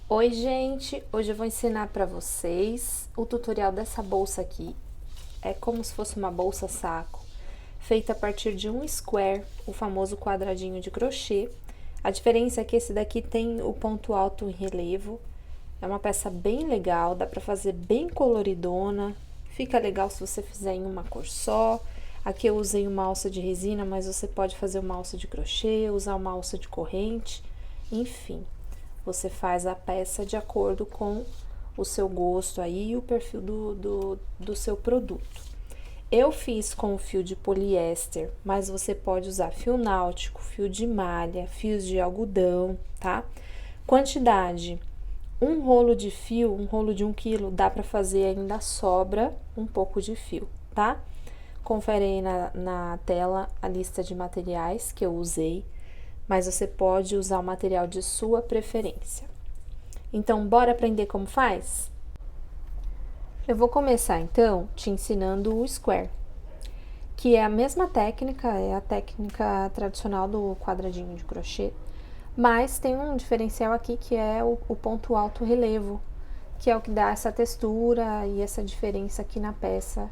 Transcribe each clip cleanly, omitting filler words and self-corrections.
Oi, gente! Hoje eu vou ensinar para vocês o tutorial dessa bolsa aqui. É como se fosse uma bolsa saco, feita a partir de um square, o famoso quadradinho de crochê. A diferença é que esse daqui tem o ponto alto em relevo. É uma peça bem legal, dá para fazer bem coloridona. Fica legal se você fizer em uma cor só. Aqui eu usei uma alça de resina, mas você pode fazer uma alça de crochê, usar uma alça de corrente, enfim. Você faz a peça de acordo com o seu gosto aí e o perfil do seu produto. Eu fiz com fio de poliéster, mas você pode usar fio náutico, fio de malha, fios de algodão, tá? Quantidade: um rolo de fio, um rolo de 1 quilo, dá para fazer, ainda sobra um pouco de fio, tá? Confere aí na tela a lista de materiais que eu usei, mas você pode usar o material de sua preferência. Então, bora aprender como faz? Eu vou começar, então, te ensinando o square, que é a mesma técnica, é a técnica tradicional do quadradinho de crochê, mas tem um diferencial aqui que é o ponto alto relevo, que é o que dá essa textura e essa diferença aqui na peça.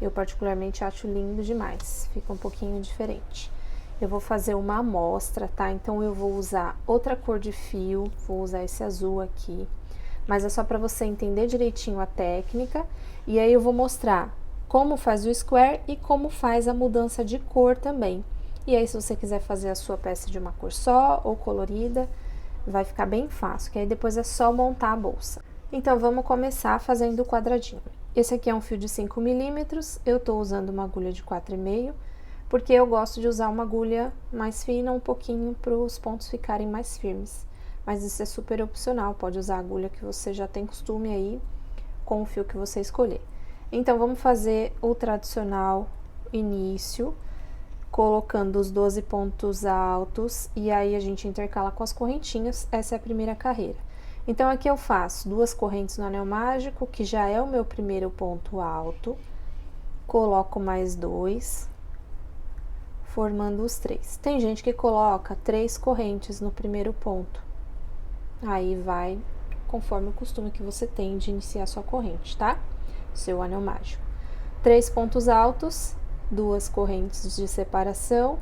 Eu particularmente acho lindo demais, fica um pouquinho diferente. Eu vou fazer uma amostra, tá? Então, eu vou usar outra cor de fio, vou usar esse azul aqui, mas é só para você entender direitinho a técnica, e aí eu vou mostrar como faz o square e como faz a mudança de cor também. E aí, se você quiser fazer a sua peça de uma cor só ou colorida, vai ficar bem fácil, que aí depois é só montar a bolsa. Então, vamos começar fazendo o quadradinho. Esse aqui é um fio de 5 milímetros, eu tô usando uma agulha de 4,5, porque eu gosto de usar uma agulha mais fina um pouquinho para os pontos ficarem mais firmes. Mas isso é super opcional, pode usar a agulha que você já tem costume aí, com o fio que você escolher. Então, vamos fazer o tradicional início, colocando os 12 pontos altos, e aí a gente intercala com as correntinhas. Essa é a primeira carreira. Então, aqui eu faço 2 correntes no anel mágico, que já é o meu primeiro ponto alto, coloco mais 2, formando os 3. Tem gente que coloca 3 correntes no primeiro ponto, aí vai conforme o costume que você tem de iniciar sua corrente, tá? Seu anel mágico. 3 pontos altos, 2 correntes de separação,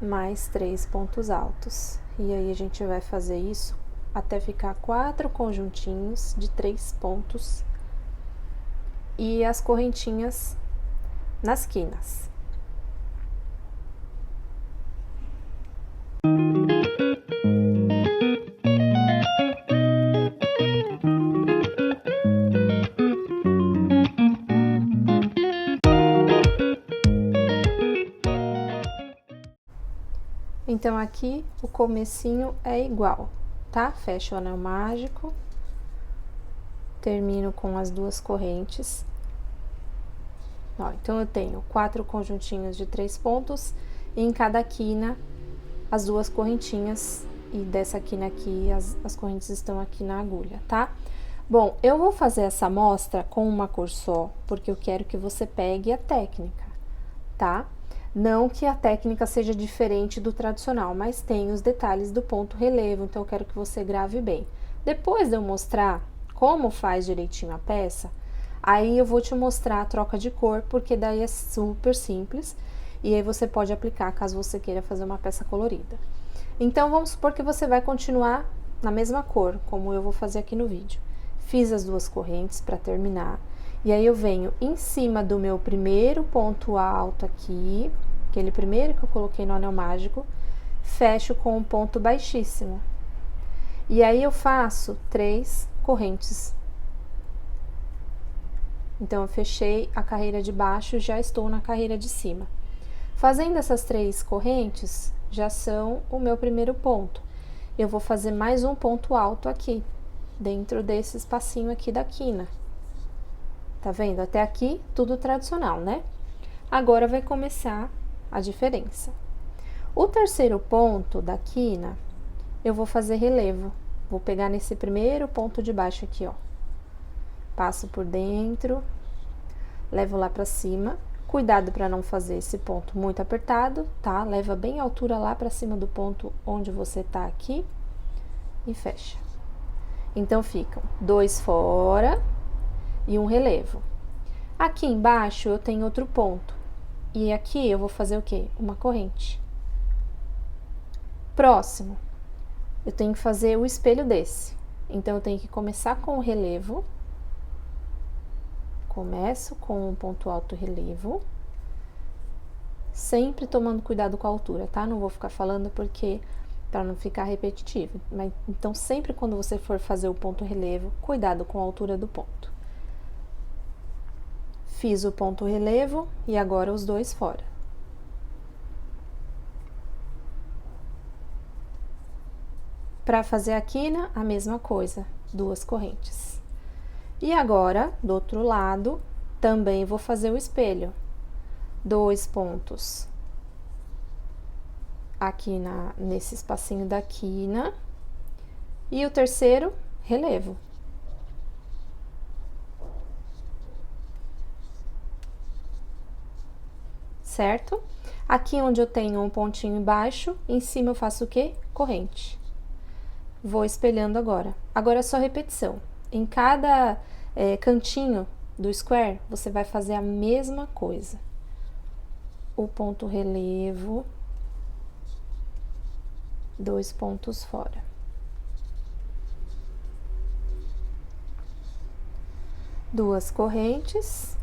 mais 3 pontos altos. E aí, a gente vai fazer isso até ficar 4 conjuntinhos de 3 pontos e as correntinhas nas quinas. Então, aqui o comecinho é igual, tá? Fecho o anel mágico, termino com as 2 correntes. Ó, então, eu tenho 4 conjuntinhos de 3 pontos, e em cada quina, as 2 correntinhas, e dessa quina aqui, as correntes estão aqui na agulha, tá? Bom, eu vou fazer essa amostra com uma cor só, porque eu quero que você pegue a técnica, tá? Não que a técnica seja diferente do tradicional, mas tem os detalhes do ponto relevo, então eu quero que você grave bem. Depois de eu mostrar como faz direitinho a peça, aí eu vou te mostrar a troca de cor, porque daí é super simples, e aí você pode aplicar caso você queira fazer uma peça colorida. Então, vamos supor que você vai continuar na mesma cor, como eu vou fazer aqui no vídeo. Fiz as 2 correntes para terminar, e aí eu venho em cima do meu primeiro ponto alto aqui, aquele primeiro que eu coloquei no anel mágico, fecho com um ponto baixíssimo. E aí, eu faço 3 correntes. Então, eu fechei a carreira de baixo, já estou na carreira de cima. Fazendo essas 3 correntes, já são o meu primeiro ponto. Eu vou fazer mais um ponto alto aqui, dentro desse espacinho aqui da quina. Tá vendo? Até aqui, tudo tradicional, né? Agora, vai começar a diferença. O terceiro ponto da quina, eu vou fazer relevo. Vou pegar nesse primeiro ponto de baixo aqui, ó. Passo por dentro, levo lá pra cima. Cuidado para não fazer esse ponto muito apertado, tá? Leva bem a altura lá para cima do ponto onde você tá aqui e fecha. Então, ficam 2 fora e um relevo. Aqui embaixo eu tenho outro ponto. E aqui eu vou fazer o quê? Uma corrente. Próximo, eu tenho que fazer o espelho desse. Então, eu tenho que começar com o relevo. Começo com um ponto alto relevo. Sempre tomando cuidado com a altura, tá? Não vou ficar falando porque para não ficar repetitivo. Mas, então, sempre quando você for fazer o ponto relevo, cuidado com a altura do ponto. Fiz o ponto relevo e agora os 2 fora. Para fazer a quina, a mesma coisa, 2 correntes. E agora, do outro lado, também vou fazer o espelho. 2 pontos aqui nesse espacinho da quina. E o terceiro, relevo. Certo? Aqui onde eu tenho um pontinho embaixo, em cima eu faço o quê? Corrente. Vou espelhando agora. Agora é só repetição. Em cada cantinho do square, você vai fazer a mesma coisa. O ponto relevo, 2 pontos fora. Duas correntes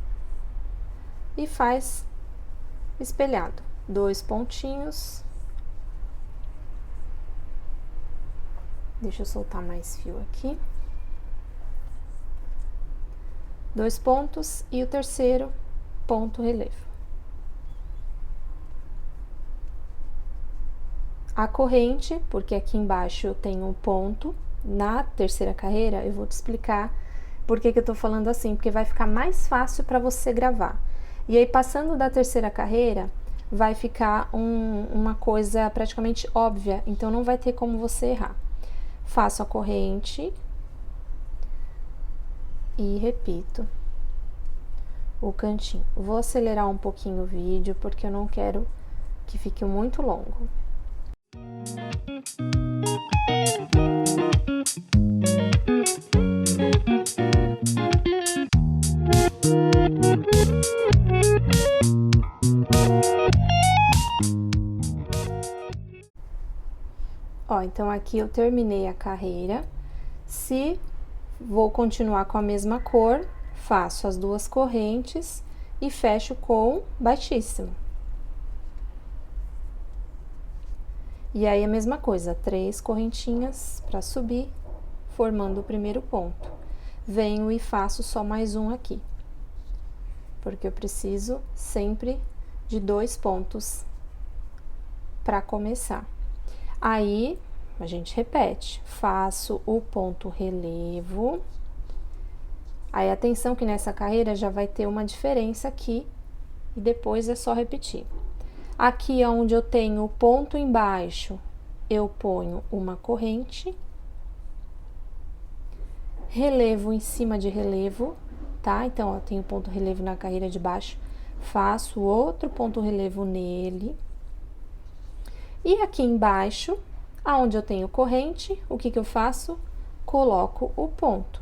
e faz espelhado. 2 pontinhos. Deixa eu soltar mais fio aqui. 2 pontos e o terceiro ponto relevo. A corrente, porque aqui embaixo eu tenho um ponto, na terceira carreira eu vou te explicar por que eu tô falando assim, porque vai ficar mais fácil para você gravar. E aí, passando da terceira carreira, vai ficar uma coisa praticamente óbvia, então não vai ter como você errar. Faço a corrente e repito o cantinho. Vou acelerar um pouquinho o vídeo, porque eu não quero que fique muito longo. Ó, então aqui eu terminei a carreira. Se vou continuar com a mesma cor, faço as 2 correntes e fecho com baixíssimo. E aí, a mesma coisa, 3 correntinhas para subir, formando o primeiro ponto. Venho e faço só mais um aqui, porque eu preciso sempre de 2 pontos para começar. Aí, a gente repete, faço o ponto relevo. Aí, atenção que nessa carreira já vai ter uma diferença aqui, e depois é só repetir. Aqui onde eu tenho o ponto embaixo, eu ponho uma corrente, relevo em cima de relevo, tá? Então, ó, tenho ponto relevo na carreira de baixo, faço outro ponto relevo nele. E aqui embaixo, aonde eu tenho corrente, o que eu faço? Coloco o ponto.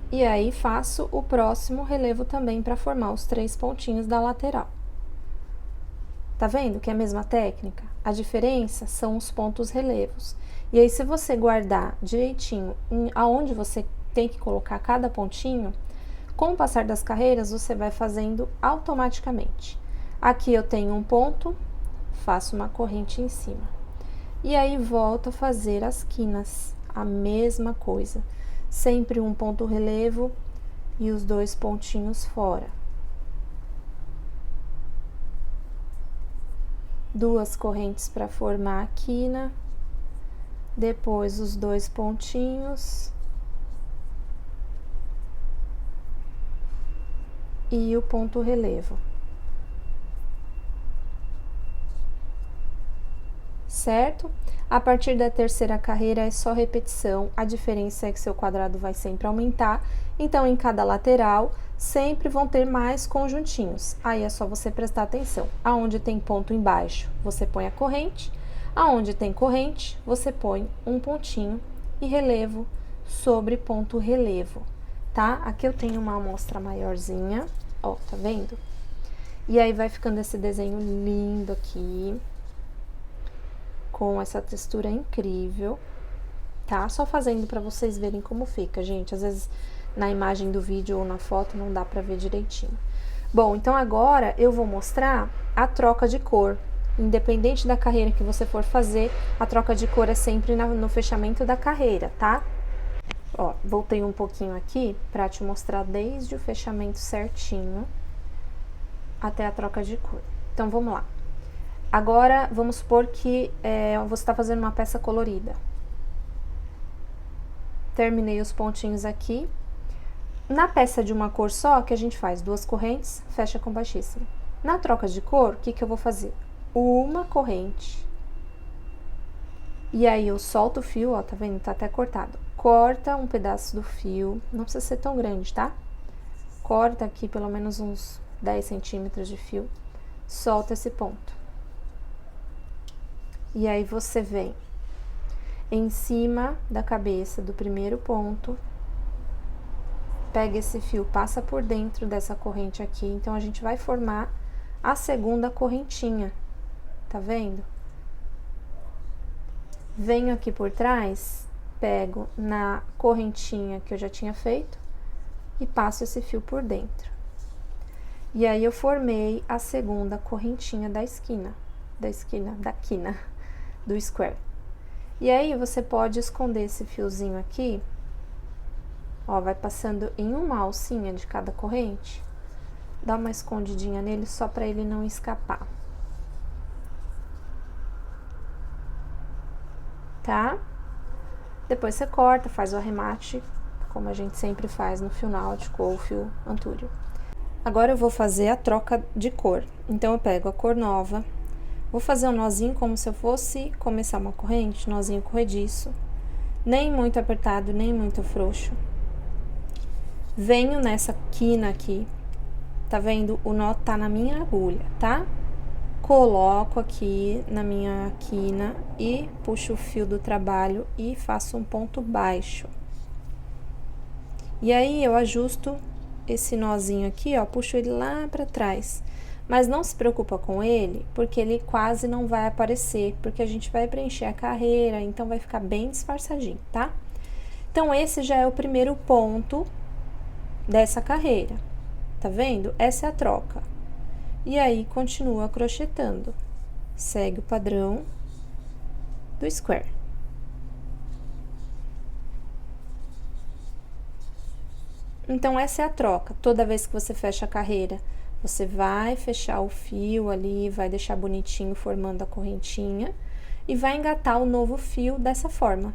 E aí, faço o próximo relevo também para formar os 3 pontinhos da lateral. Tá vendo que é a mesma técnica? A diferença são os pontos relevos. E aí, se você guardar direitinho aonde você tem que colocar cada pontinho, com o passar das carreiras, você vai fazendo automaticamente. Aqui eu tenho um ponto, faço uma corrente em cima. E aí, volto a fazer as quinas, a mesma coisa. Sempre um ponto relevo e os 2 pontinhos fora. 2 correntes para formar a quina. Depois, os 2 pontinhos. E o ponto relevo. certo? A partir da terceira carreira é só repetição, a diferença é que seu quadrado vai sempre aumentar, então em cada lateral sempre vão ter mais conjuntinhos. Aí é só você prestar atenção. Aonde tem ponto embaixo, você põe a corrente, aonde tem corrente, você põe um pontinho e relevo sobre ponto relevo, tá? Aqui eu tenho uma amostra maiorzinha, ó, tá vendo? E aí vai ficando esse desenho lindo aqui, com essa textura incrível, tá? Só fazendo pra vocês verem como fica, gente. Às vezes na imagem do vídeo ou na foto não dá pra ver direitinho. Bom, então agora eu vou mostrar a troca de cor. Independente da carreira que você for fazer, a troca de cor é sempre no fechamento da carreira, tá? Ó, voltei um pouquinho aqui pra te mostrar desde o fechamento certinho até a troca de cor. Então, vamos lá. Agora, vamos supor que você está fazendo uma peça colorida. Terminei os pontinhos aqui. Na peça de uma cor só, que a gente faz 2 correntes, fecha com baixíssimo. Na troca de cor, o que que eu vou fazer? Uma corrente. E aí, eu solto o fio, ó, tá vendo? Tá até cortado. Corta um pedaço do fio, não precisa ser tão grande, tá? Corta aqui pelo menos uns 10 centímetros de fio, solta esse ponto. E aí, você vem em cima da cabeça do primeiro ponto, pega esse fio, passa por dentro dessa corrente aqui, então, a gente vai formar a segunda correntinha, tá vendo? Venho aqui por trás, pego na correntinha que eu já tinha feito e passo esse fio por dentro. E aí, eu formei a segunda correntinha da quina, do square. E aí, você pode esconder esse fiozinho aqui, ó, vai passando em uma alcinha de cada corrente, dá uma escondidinha nele só pra ele não escapar. Tá? Depois você corta, faz o arremate, como a gente sempre faz no fio náutico ou fio antúrio. Agora, eu vou fazer a troca de cor. Então, eu pego a cor nova, vou fazer um nozinho como se eu fosse começar uma corrente, nozinho corrediço, nem muito apertado, nem muito frouxo. Venho nessa quina aqui, tá vendo? O nó tá na minha agulha, tá? Coloco aqui na minha quina e puxo o fio do trabalho e faço um ponto baixo. E aí, eu ajusto esse nozinho aqui, ó, puxo ele lá pra trás. Mas não se preocupa com ele, porque ele quase não vai aparecer, porque a gente vai preencher a carreira, então vai ficar bem disfarçadinho, tá? Então, esse já é o primeiro ponto dessa carreira, tá vendo? Essa é a troca. E aí, continua crochetando. Segue o padrão do square. Então, essa é a troca. Toda vez que você fecha a carreira, você vai fechar o fio ali, vai deixar bonitinho formando a correntinha e vai engatar o novo fio dessa forma,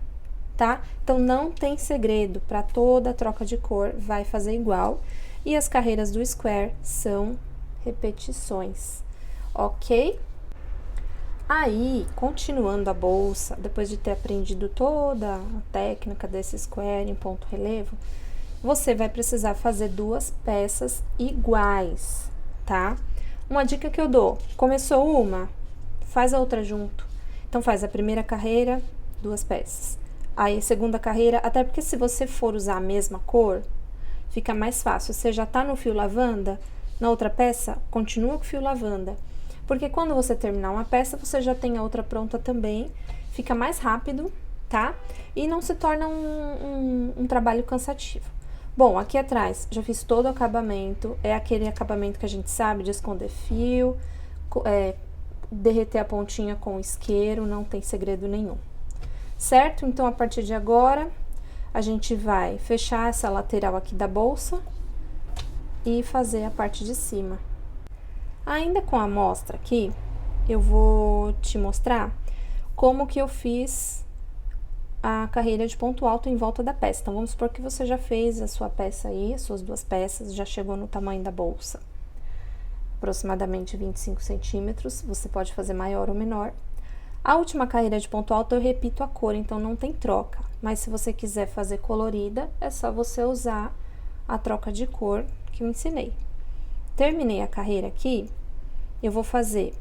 tá? Então, não tem segredo, para toda a troca de cor vai fazer igual. E as carreiras do square são repetições, ok? Aí, continuando a bolsa, depois de ter aprendido toda a técnica desse square em ponto relevo, você vai precisar fazer 2 peças iguais, tá? Uma dica que eu dou, começou uma, faz a outra junto. Então, faz a primeira carreira, 2 peças. Aí, a segunda carreira, até porque se você for usar a mesma cor, fica mais fácil. Você já tá no fio lavanda, na outra peça, continua com o fio lavanda. Porque quando você terminar uma peça, você já tem a outra pronta também, fica mais rápido, tá? E não se torna um trabalho cansativo. Bom, aqui atrás, já fiz todo o acabamento, é aquele acabamento que a gente sabe de esconder fio, derreter a pontinha com isqueiro, não tem segredo nenhum. Certo? Então, a partir de agora, a gente vai fechar essa lateral aqui da bolsa e fazer a parte de cima. Ainda com a amostra aqui, eu vou te mostrar como que eu fiz a carreira de ponto alto em volta da peça. Então, vamos supor que você já fez a sua peça aí, as suas 2 peças, já chegou no tamanho da bolsa. Aproximadamente 25 centímetros, você pode fazer maior ou menor. A última carreira de ponto alto eu repito a cor, então não tem troca. Mas se você quiser fazer colorida, é só você usar a troca de cor que eu ensinei. Terminei a carreira aqui, eu vou fazer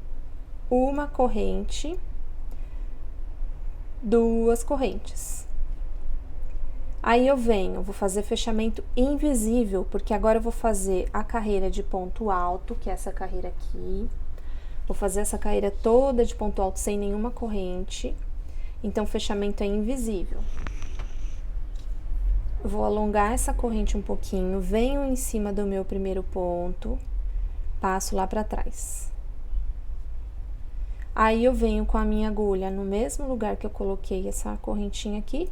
uma corrente, duas correntes. Aí eu venho, vou fazer fechamento invisível, porque agora eu vou fazer a carreira de ponto alto, que é essa carreira aqui. Vou fazer essa carreira toda de ponto alto sem nenhuma corrente. Então, o fechamento é invisível. Eu vou alongar essa corrente um pouquinho, venho em cima do meu primeiro ponto, passo lá pra trás. Aí, eu venho com a minha agulha no mesmo lugar que eu coloquei essa correntinha aqui,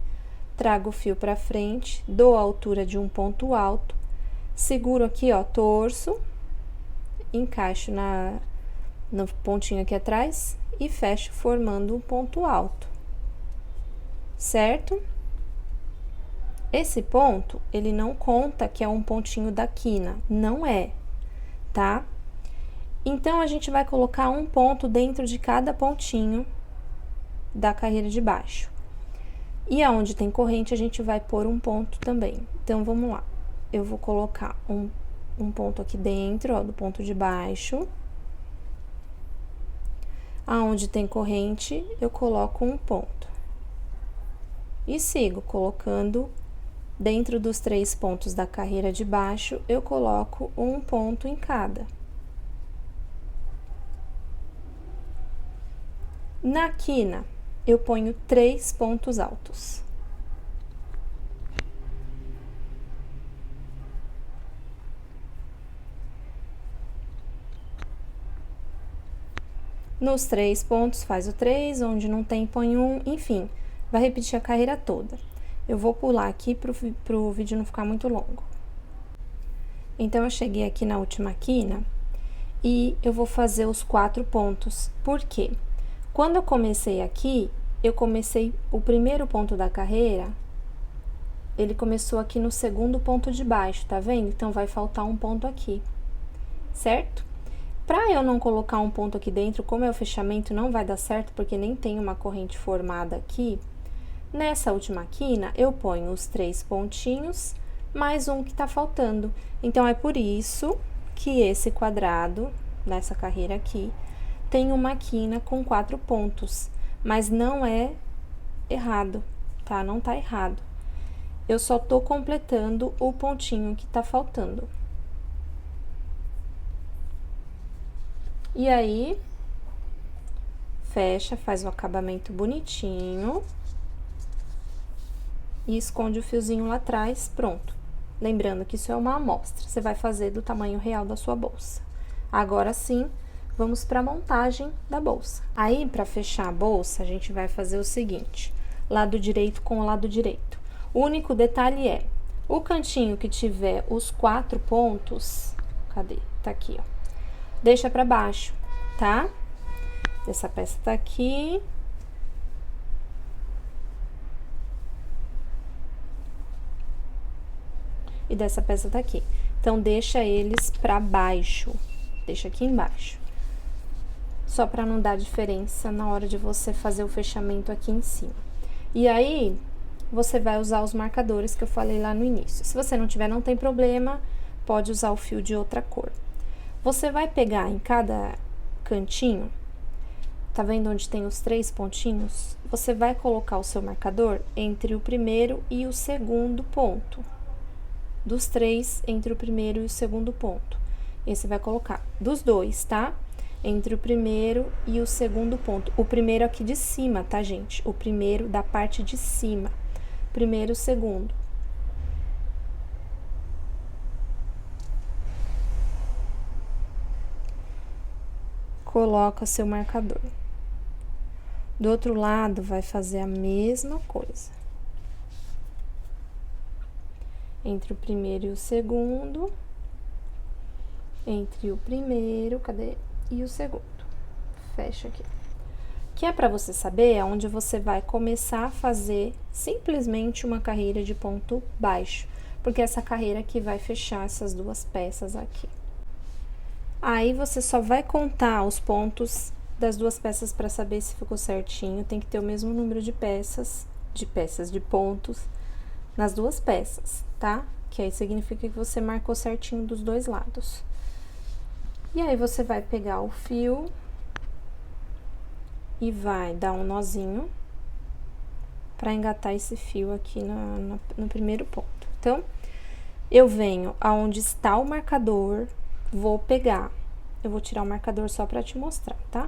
trago o fio pra frente, dou a altura de um ponto alto, seguro aqui, ó, torço, encaixo no pontinho aqui atrás e fecho formando um ponto alto, certo? Esse ponto, ele não conta que é um pontinho da quina, não é, tá? Então, a gente vai colocar um ponto dentro de cada pontinho da carreira de baixo. E aonde tem corrente, a gente vai pôr um ponto também. Então, vamos lá. Eu vou colocar um ponto aqui dentro, ó, do ponto de baixo. Aonde tem corrente, eu coloco um ponto. E sigo colocando dentro dos 3 pontos da carreira de baixo, eu coloco um ponto em cada. Na quina, eu ponho 3 pontos altos. Nos 3 pontos, faz o 3, onde não tem, põe um, enfim, vai repetir a carreira toda. Eu vou pular aqui pro vídeo não ficar muito longo. Então, eu cheguei aqui na última quina e eu vou fazer os 4 pontos. Por quê? Quando eu comecei aqui, eu comecei o primeiro ponto da carreira, ele começou aqui no segundo ponto de baixo, tá vendo? Então, vai faltar um ponto aqui, certo? Pra eu não colocar um ponto aqui dentro, como é o fechamento, não vai dar certo, porque nem tem uma corrente formada aqui. Nessa última quina, eu ponho os 3 pontinhos, mais um que tá faltando. Então, é por isso que esse quadrado, nessa carreira aqui, tem uma quina com 4 pontos, mas não é errado, tá? Não tá errado. Eu só tô completando o pontinho que tá faltando. E aí, fecha, faz o acabamento bonitinho. E esconde o fiozinho lá atrás, pronto. Lembrando que isso é uma amostra, você vai fazer do tamanho real da sua bolsa. Agora sim, vamos para a montagem da bolsa. Aí, para fechar a bolsa, a gente vai fazer o seguinte, lado direito com o lado direito. O único detalhe é, o cantinho que tiver os 4 pontos, cadê? Tá aqui, ó. Deixa para baixo, tá? Essa peça tá aqui. E dessa peça tá aqui. Então, deixa eles pra baixo. Deixa aqui embaixo. Só pra não dar diferença na hora de você fazer o fechamento aqui em cima. E aí, você vai usar os marcadores que eu falei lá no início. Se você não tiver, não tem problema, pode usar o fio de outra cor. Você vai pegar em cada cantinho, tá vendo onde tem os 3 pontinhos? Você vai colocar o seu marcador entre o primeiro e o segundo ponto. Dos 3, entre o primeiro e o segundo ponto. Esse vai colocar dos 2, tá? Entre o primeiro e o segundo ponto. O primeiro aqui de cima, tá, gente? O primeiro da parte de cima. Primeiro e segundo. Coloca seu marcador. Do outro lado, vai fazer a mesma coisa. Entre o primeiro e o segundo. Entre o primeiro, cadê? E o segundo. Fecha aqui. Que é pra você saber aonde você vai começar a fazer simplesmente uma carreira de ponto baixo. Porque essa carreira aqui vai fechar essas duas peças aqui. Aí, você só vai contar os pontos das duas peças para saber se ficou certinho, tem que ter o mesmo número de pontos nas duas peças, tá? Que aí significa que você marcou certinho dos dois lados. E aí, você vai pegar o fio e vai dar um nozinho para engatar esse fio aqui no primeiro ponto. Então, eu venho aonde está o marcador, vou pegar, eu vou tirar o marcador só para te mostrar, tá?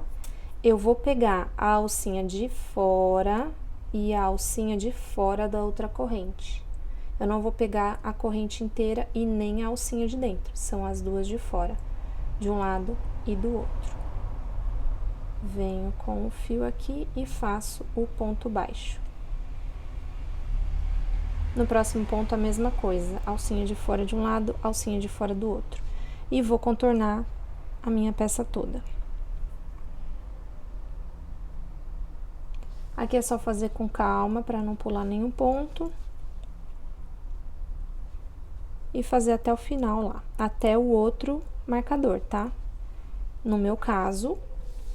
Eu vou pegar a alcinha de fora e a alcinha de fora da outra corrente. Eu não vou pegar a corrente inteira e nem a alcinha de dentro, são as duas de fora, de um lado e do outro. Venho com o fio aqui e faço o ponto baixo. No próximo ponto, a mesma coisa, alcinha de fora de um lado, alcinha de fora do outro. E vou contornar a minha peça toda. Aqui é só fazer com calma, para não pular nenhum ponto. E fazer até o final lá, até o outro marcador, tá? No meu caso,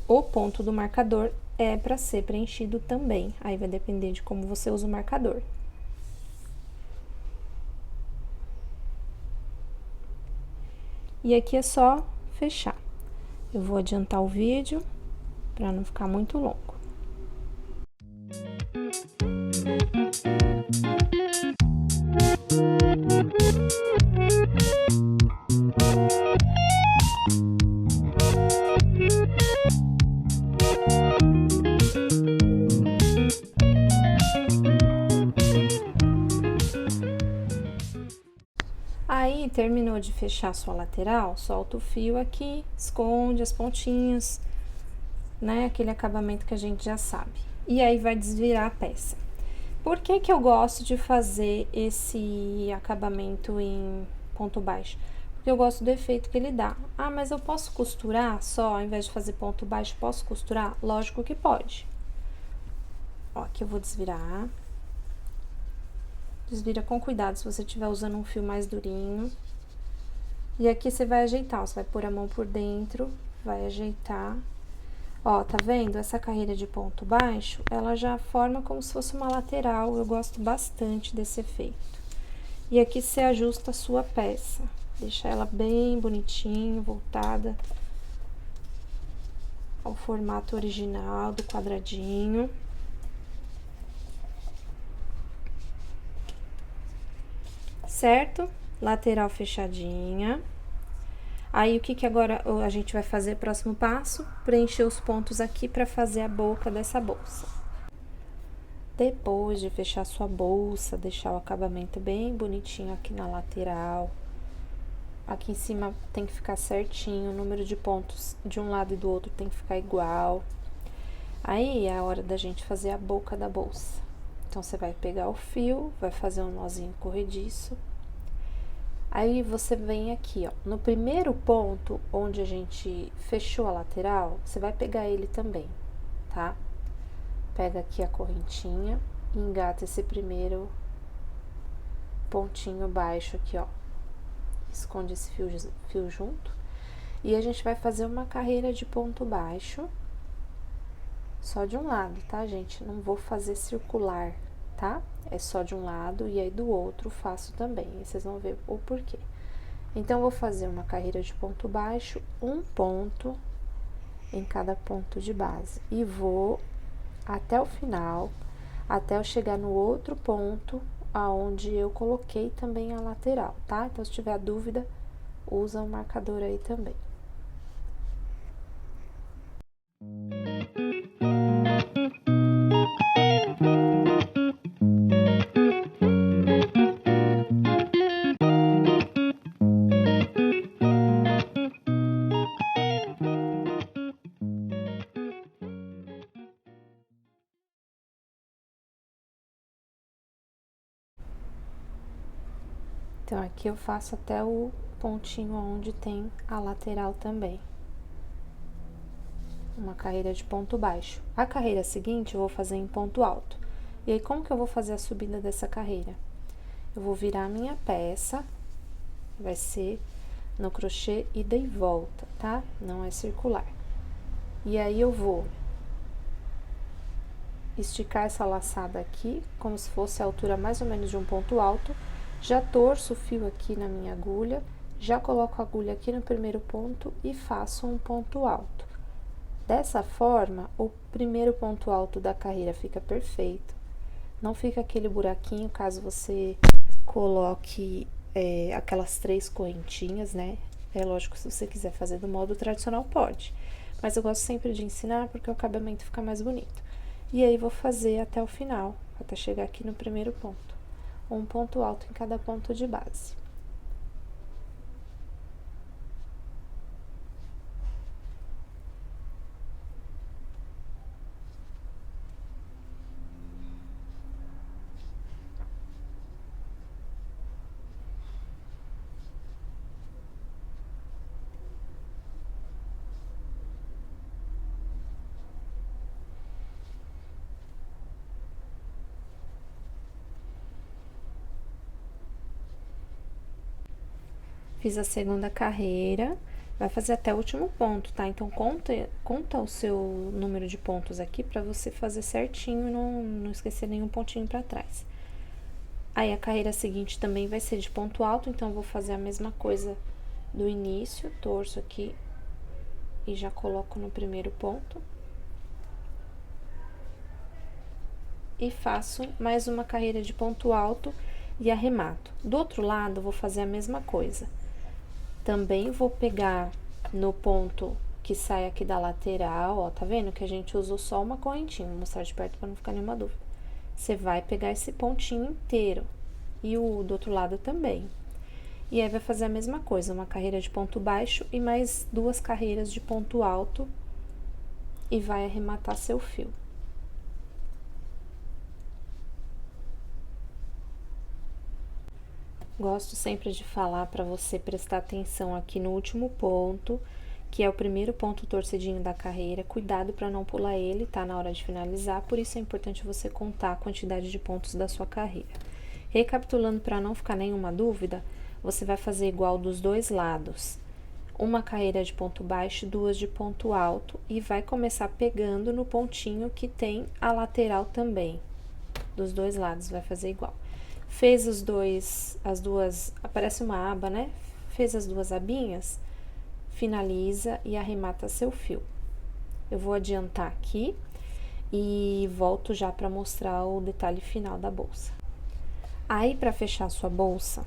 o ponto do marcador é para ser preenchido também. Aí vai depender de como você usa o marcador. E aqui é só fechar. Eu vou adiantar o vídeo para não ficar muito longo. Aí, terminou de fechar a sua lateral, solta o fio aqui, esconde as pontinhas, né? Aquele acabamento que a gente já sabe. E aí, vai desvirar a peça. Por que que eu gosto de fazer esse acabamento em ponto baixo? Porque eu gosto do efeito que ele dá. Ah, mas eu posso costurar só, ao invés de fazer ponto baixo, posso costurar? Lógico que pode. Ó, aqui eu vou desvirar. Desvira com cuidado se você estiver usando um fio mais durinho. E aqui você vai ajeitar, ó, você vai pôr a mão por dentro, vai ajeitar. Ó, tá vendo? Essa carreira de ponto baixo, ela já forma como se fosse uma lateral, eu gosto bastante desse efeito. E aqui você ajusta a sua peça, deixa ela bem bonitinha, voltada ao formato original do quadradinho. Certo? Lateral fechadinha. Aí, o que que agora a gente vai fazer? Próximo passo, preencher os pontos aqui para fazer a boca dessa bolsa. Depois de fechar sua bolsa, deixar o acabamento bem bonitinho aqui na lateral. Aqui em cima tem que ficar certinho, o número de pontos de um lado e do outro tem que ficar igual. Aí, é a hora da gente fazer a boca da bolsa. Então, você vai pegar o fio, vai fazer um nozinho corrediço. Aí, você vem aqui, ó, no primeiro ponto, onde a gente fechou a lateral, você vai pegar ele também, tá? Pega aqui a correntinha e engata esse primeiro pontinho baixo aqui, ó. Esconde esse fio junto. E a gente vai fazer uma carreira de ponto baixo. Só de um lado, tá, gente? Não vou fazer circular, tá? É só de um lado e aí do outro faço também. E vocês vão ver o porquê. Então, vou fazer uma carreira de ponto baixo, um ponto em cada ponto de base. E vou até o final, até eu chegar no outro ponto, aonde eu coloquei também a lateral, tá? Então, se tiver dúvida, usa o marcador aí também. Então, aqui eu faço até o pontinho onde tem a lateral também. Uma carreira de ponto baixo. A carreira seguinte eu vou fazer em ponto alto. E aí, como que eu vou fazer a subida dessa carreira? Eu vou virar a minha peça, vai ser no crochê ida e volta, tá? Não é circular. E aí eu vou esticar essa laçada aqui, como se fosse a altura mais ou menos de um ponto alto. Já torço o fio aqui na minha agulha, já coloco a agulha aqui no primeiro ponto e faço um ponto alto. Dessa forma, o primeiro ponto alto da carreira fica perfeito. Não fica aquele buraquinho caso você coloque aquelas 3 correntinhas, né? É lógico, se você quiser fazer do modo tradicional, pode. Mas eu gosto sempre de ensinar porque o acabamento fica mais bonito. E aí, vou fazer até o final, até chegar aqui no primeiro ponto. Um ponto alto em cada ponto de base. Fiz a segunda carreira, vai fazer até o último ponto, tá? Então, conta o seu número de pontos aqui pra você fazer certinho e não esquecer nenhum pontinho pra trás. Aí, a carreira seguinte também vai ser de ponto alto, então, eu vou fazer a mesma coisa do início, torço aqui e já coloco no primeiro ponto. E faço mais uma carreira de ponto alto e arremato. Do outro lado, vou fazer a mesma coisa. Também vou pegar no ponto que sai aqui da lateral, ó, tá vendo que a gente usou só uma correntinha, vou mostrar de perto pra não ficar nenhuma dúvida. Você vai pegar esse pontinho inteiro e o do outro lado também. E aí, vai fazer a mesma coisa, uma carreira de ponto baixo e mais 2 carreiras de ponto alto e vai arrematar seu fio. Gosto sempre de falar para você prestar atenção aqui no último ponto, que é o primeiro ponto torcidinho da carreira. Cuidado para não pular ele, tá? Na hora de finalizar, por isso é importante você contar a quantidade de pontos da sua carreira. Recapitulando para não ficar nenhuma dúvida, você vai fazer igual dos dois lados. Uma carreira de ponto baixo, 2 de ponto alto e vai começar pegando no pontinho que tem a lateral também. Dos dois lados vai fazer igual. Fez as duas, aparece uma aba, né? Fez as 2 abinhas, finaliza e arremata seu fio. Eu vou adiantar aqui e volto já para mostrar o detalhe final da bolsa. Aí, para fechar sua bolsa,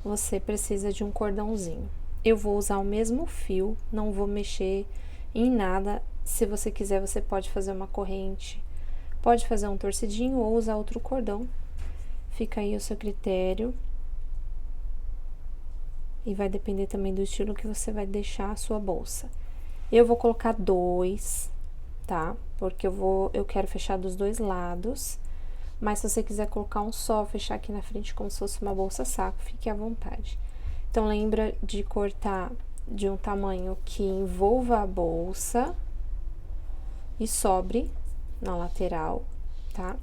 você precisa de um cordãozinho. Eu vou usar o mesmo fio, não vou mexer em nada. Se você quiser, você pode fazer uma corrente, pode fazer um torcidinho ou usar outro cordão. Fica aí o seu critério. E vai depender também do estilo que você vai deixar a sua bolsa. Eu vou colocar 2, tá? Porque eu quero fechar dos dois lados. Mas se você quiser colocar um só, fechar aqui na frente como se fosse uma bolsa saco, fique à vontade. Então, lembra de cortar de um tamanho que envolva a bolsa e sobre na lateral, tá?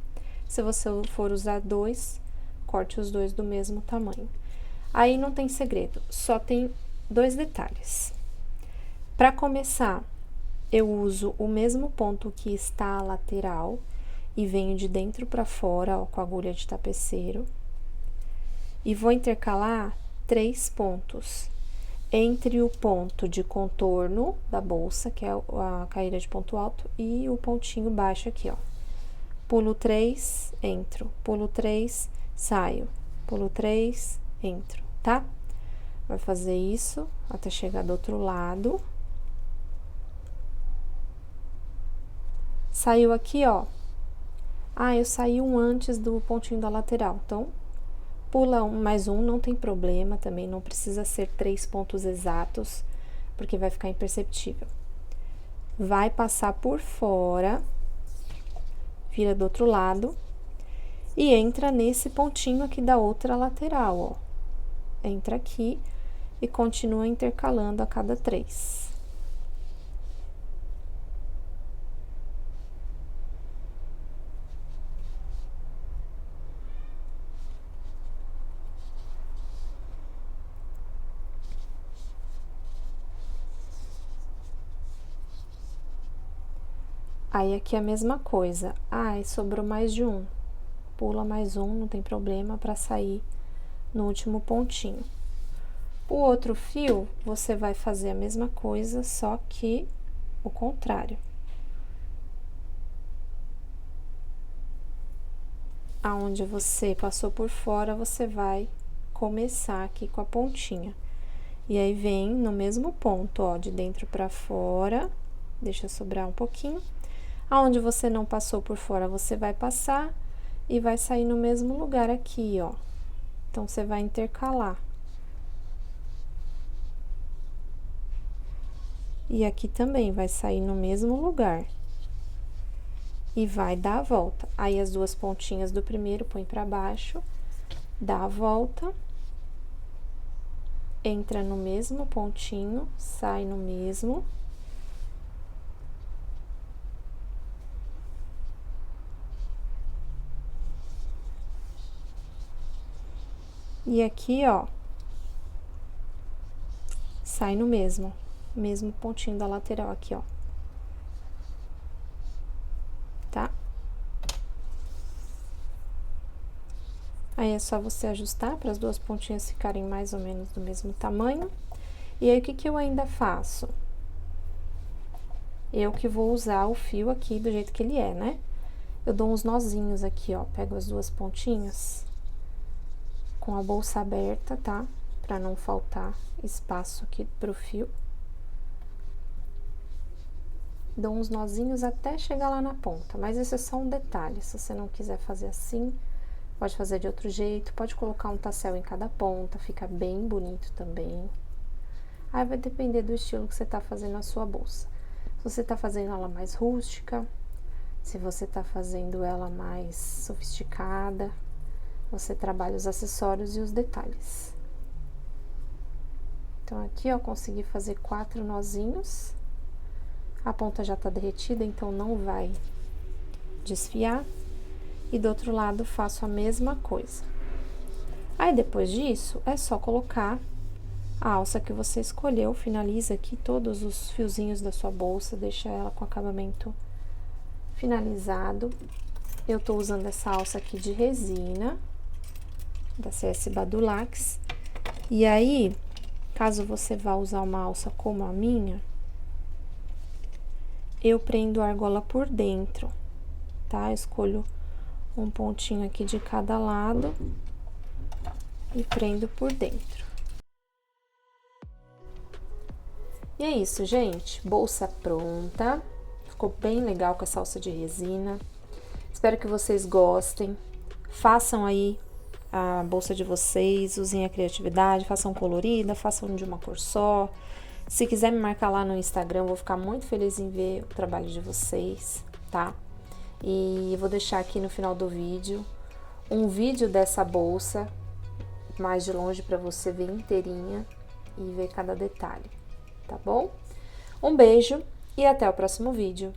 Se você for usar 2, corte os 2 do mesmo tamanho. Aí não tem segredo, só tem 2 detalhes. Para começar, eu uso o mesmo ponto que está a lateral e venho de dentro para fora, ó, com a agulha de tapeceiro. E vou intercalar 3 pontos entre o ponto de contorno da bolsa, que é a carreira de ponto alto, e o pontinho baixo aqui, ó. Pulo 3, entro, pulo 3, saio, pulo 3, entro, tá? Vai fazer isso até chegar do outro lado. Saiu aqui, ó. Ah, eu saí um antes do pontinho da lateral, então, pula mais um, não tem problema também, não precisa ser 3 pontos exatos, porque vai ficar imperceptível. Vai passar por fora, vira do outro lado e entra nesse pontinho aqui da outra lateral, ó. Entra aqui e continua intercalando a cada 3. Aí, aqui a mesma coisa. Ai, sobrou mais de um. Pula mais um, não tem problema, pra sair no último pontinho. O outro fio, você vai fazer a mesma coisa, só que o contrário. Aonde você passou por fora, você vai começar aqui com a pontinha. E aí, vem no mesmo ponto, ó, de dentro pra fora, deixa sobrar um pouquinho. Aonde você não passou por fora, você vai passar e vai sair no mesmo lugar aqui, ó. Então, você vai intercalar. E aqui também vai sair no mesmo lugar. E vai dar a volta. Aí, as duas pontinhas do primeiro, põe pra baixo, dá a volta, entra no mesmo pontinho, sai no mesmo. E aqui, ó, sai no mesmo pontinho da lateral aqui, ó. Tá? Aí, é só você ajustar para as duas pontinhas ficarem mais ou menos do mesmo tamanho. E aí, o que que eu ainda faço? Eu que vou usar o fio aqui do jeito que ele é, né? Eu dou uns nozinhos aqui, ó. Pego as duas pontinhas com a bolsa aberta, tá? Pra não faltar espaço aqui pro fio. Dou uns nozinhos até chegar lá na ponta, mas esse é só um detalhe. Se você não quiser fazer assim, pode fazer de outro jeito, pode colocar um tassel em cada ponta, fica bem bonito também. Aí, vai depender do estilo que você tá fazendo a sua bolsa. Se você tá fazendo ela mais rústica, se você tá fazendo ela mais sofisticada, você trabalha os acessórios e os detalhes. Então, aqui, ó, consegui fazer 4 nozinhos. A ponta já tá derretida, então não vai desfiar. E do outro lado, faço a mesma coisa. Aí, depois disso, é só colocar a alça que você escolheu, finaliza aqui todos os fiozinhos da sua bolsa, deixa ela com acabamento finalizado. Eu tô usando essa alça aqui de resina, da CS Badulax. E aí, caso você vá usar uma alça como a minha, eu prendo a argola por dentro, tá? Eu escolho um pontinho aqui de cada lado e prendo por dentro. E é isso, gente. Bolsa pronta. Ficou bem legal com essa alça de resina. Espero que vocês gostem. Façam aí a bolsa de vocês, usem a criatividade, façam colorida, façam de uma cor só. Se quiser me marcar lá no Instagram, vou ficar muito feliz em ver o trabalho de vocês, tá? E vou deixar aqui no final do vídeo um vídeo dessa bolsa mais de longe para você ver inteirinha e ver cada detalhe, tá bom? Um beijo e até o próximo vídeo.